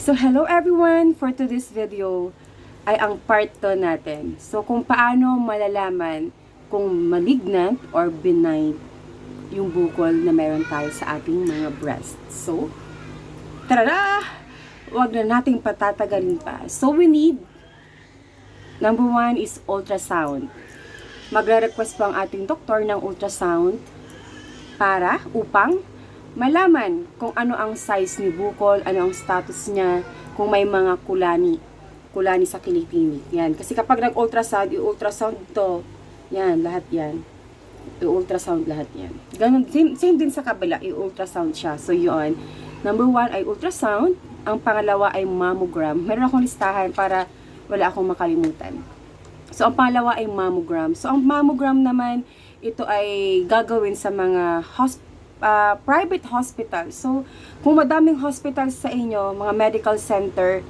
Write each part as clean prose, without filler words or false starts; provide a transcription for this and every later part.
So hello everyone! For today's video ay ang part 2 natin. So kung paano malalaman kung malignant or benign yung bukol na meron tayo sa ating mga breasts. So, tara! Huwag na nating patatagalin pa. So we need, number 1 is ultrasound. Magre-request po ang ating doktor ng ultrasound upang malaman kung ano ang size ni bukol, ano ang status niya, kung may mga kulani sa kilitinit. Yan. Kasi kapag nag-ultrasound, i-ultrasound to, yan, lahat yan. I-ultrasound lahat yan. Ganun, same din sa kabila, i-ultrasound siya. So, yun. Number 1 ay ultrasound. Ang pangalawa ay mammogram. Meron akong listahan para wala akong makalimutan. So, ang pangalawa ay mammogram. So, ang mammogram naman, ito ay gagawin sa mga private hospital. So, kung madaming hospitals sa inyo, mga medical center,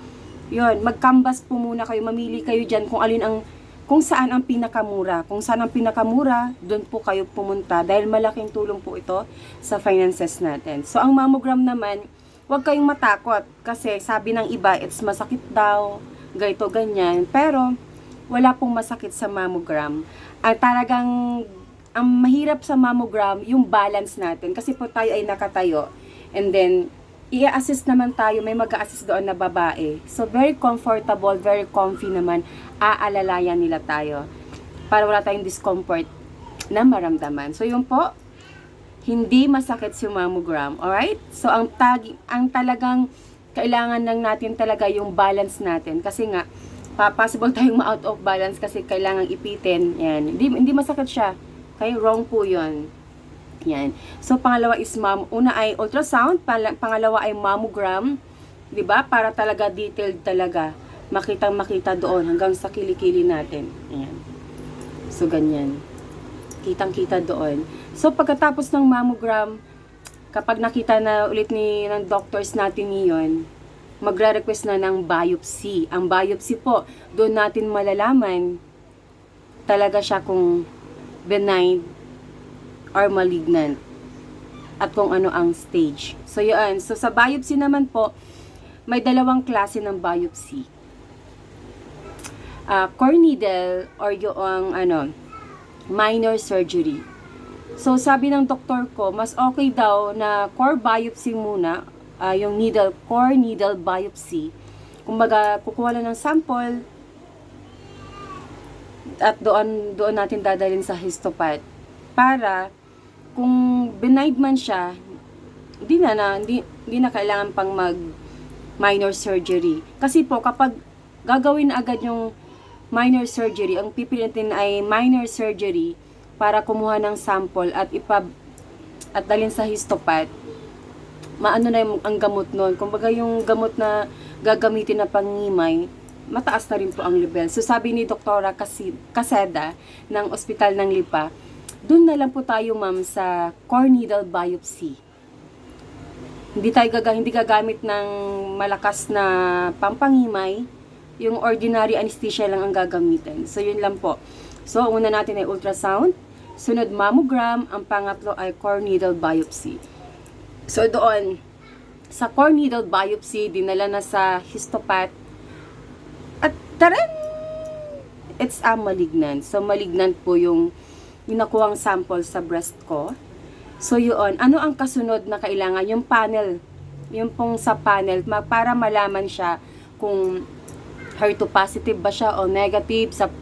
yun, mag-canvas po muna kayo, mamili kayo dyan kung saan ang pinakamura. Kung saan ang pinakamura, doon po kayo pumunta dahil malaking tulong po ito sa finances natin. So, ang mammogram naman, huwag kayong matakot kasi sabi ng iba, it's masakit daw, ganito, ganyan. Pero, wala pong masakit sa mammogram. Ang mahirap sa mammogram, yung balance natin. Kasi po tayo ay nakatayo. And then, i-assist naman tayo, may mag-a-assist doon na babae. So, very comfortable, very comfy naman. Aalalayan nila tayo. Para wala tayong discomfort na maramdaman. So, yun po, hindi masakit si mammogram. Alright? So, ang talagang kailangan lang natin talaga yung balance natin. Kasi nga, possible tayong ma-out of balance kasi kailangang ipitin. Yan. Hindi masakit siya. Okay, wrong po yun. Yan. So, pangalawa is una ay ultrasound, pangalawa ay mammogram, 'di ba? Para talaga detailed talaga. Makitang-makita doon hanggang sa kilikili natin. Ayan. So, ganyan. Kitang-kita doon. So, pagkatapos ng mammogram, kapag nakita na ulit ng doctors natin iyon, magre-request na ng biopsy. Ang biopsy po, doon natin malalaman talaga siya kung benign or malignant at kung ano ang stage. So, yun. So, sa biopsy naman po, may dalawang klase ng biopsy. Core needle or yung minor surgery. So, sabi ng doktor ko, mas okay daw na core biopsy muna, yung core needle biopsy. Kumbaga, kukuha lang ng sample, at doon natin dadalhin sa histopad para kung benign man siya, hindi na kailangan pang mag minor surgery. Kasi po kapag gagawin na agad yung minor surgery, ang pipilitin ay minor surgery para kumuha ng sample at dalhin sa histopad. Maano na ang gamot noon. Kumbaga yung gamot na gagamitin na pangimay, mataas na rin po ang level. So, sabi ni Doktora Caseda ng Ospital ng Lipa, dun na lang po tayo, ma'am, sa core needle biopsy. Hindi gagamit ng malakas na pampangimay. Yung ordinary anesthesia lang ang gagamitin. So, yun lang po. So, una natin ay ultrasound. Sunod, mammogram. Ang pangatlo ay core needle biopsy. So, doon, sa core needle biopsy, dinala na sa histopad. At taran! It's malignant. So, malignant po yung nakuhang sample sa breast ko. So, yun. Ano ang kasunod na kailangan? Yung panel. Yung pong sa panel, para malaman siya kung HER2 positive ba siya o negative sa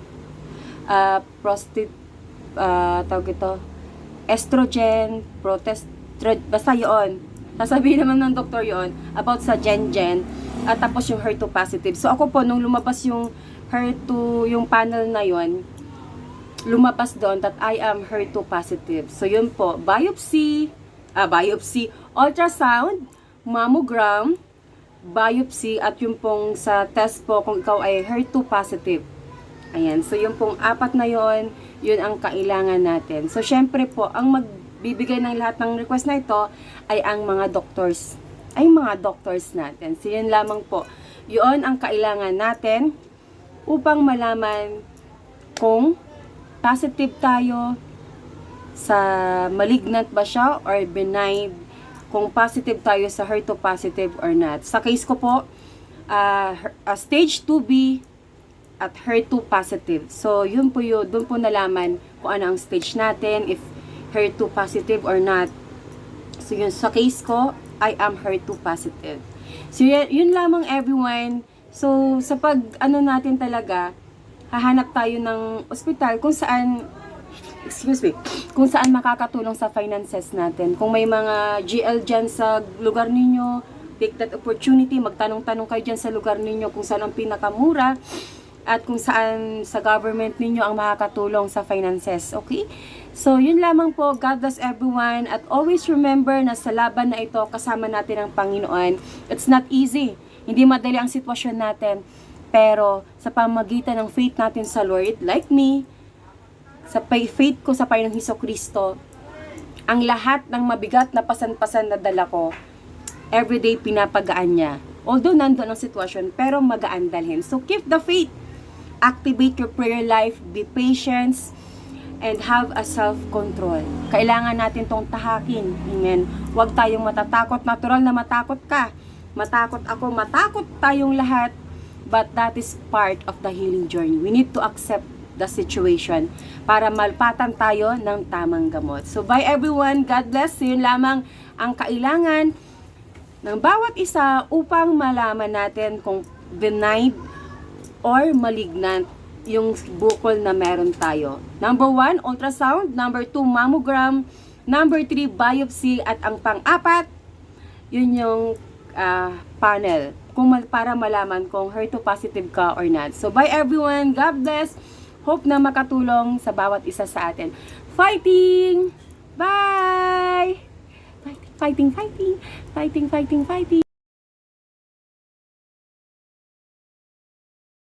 estrogen, basta yun. Sasabihin naman ng doktor yun about sa gen. At tapos yung HER2 positive. So ako po, nung lumabas yung HER2, yung panel na yon, lumabas doon that I am HER2 positive. So yun po, biopsy, ultrasound, mammogram, biopsy, at yung pong sa test po kung ikaw ay HER2 positive. Ayan, so yung pong apat na yon, yun ang kailangan natin. So syempre po, ang magbibigay ng lahat ng request na ito ay ang mga doctors natin. So, yun lamang po. Yun ang kailangan natin upang malaman kung positive tayo sa malignant ba siya or benign, kung positive tayo sa HER2 positive or not. Sa case ko po, stage 2B at HER2 positive. So, yun po yun. Doon po nalaman kung ano ang stage natin, if HER2 positive or not. So, yun. Sa case ko, I am HER2 positive. So, yun lamang everyone. So, sa natin talaga, hahanap tayo ng ospital kung saan, kung saan makakatulong sa finances natin. Kung may mga GL dyan sa lugar ninyo, take that opportunity, magtanong-tanong kayo dyan sa lugar ninyo kung saan ang pinakamura at kung saan sa government ninyo ang makakatulong sa finances. Okay? So, yun lamang po. God bless everyone. At always remember na sa laban na ito, kasama natin ang Panginoon. It's not easy. Hindi madali ang sitwasyon natin. Pero, sa pamagitan ng faith natin sa Lord, like me, sa faith ko sa Panginoong Hesukristo, ang lahat ng mabigat na pasan-pasan na dala ko, everyday pinapagaan niya. Although nandun ang sitwasyon, pero magaan dalhin. So, keep the faith. Activate your prayer life. Be patient. And have a self-control. Kailangan natin tong tahakin. Amen. Huwag tayong matatakot. Natural na matakot ka. Matakot ako. Matakot tayong lahat. But that is part of the healing journey. We need to accept the situation para malpatan tayo ng tamang gamot. So, bye everyone. God bless. Yun lamang ang kailangan ng bawat isa upang malaman natin kung benign or malignant yung bukol na meron tayo. Number 1, ultrasound. Number 2, mammogram. Number 3, biopsy. At ang pang-apat, yun yung panel. Para malaman kung HER2 positive ka or not. So, bye everyone. God bless. Hope na makatulong sa bawat isa sa atin. Fighting! Bye! Fighting, fighting. Fighting, fighting, fighting.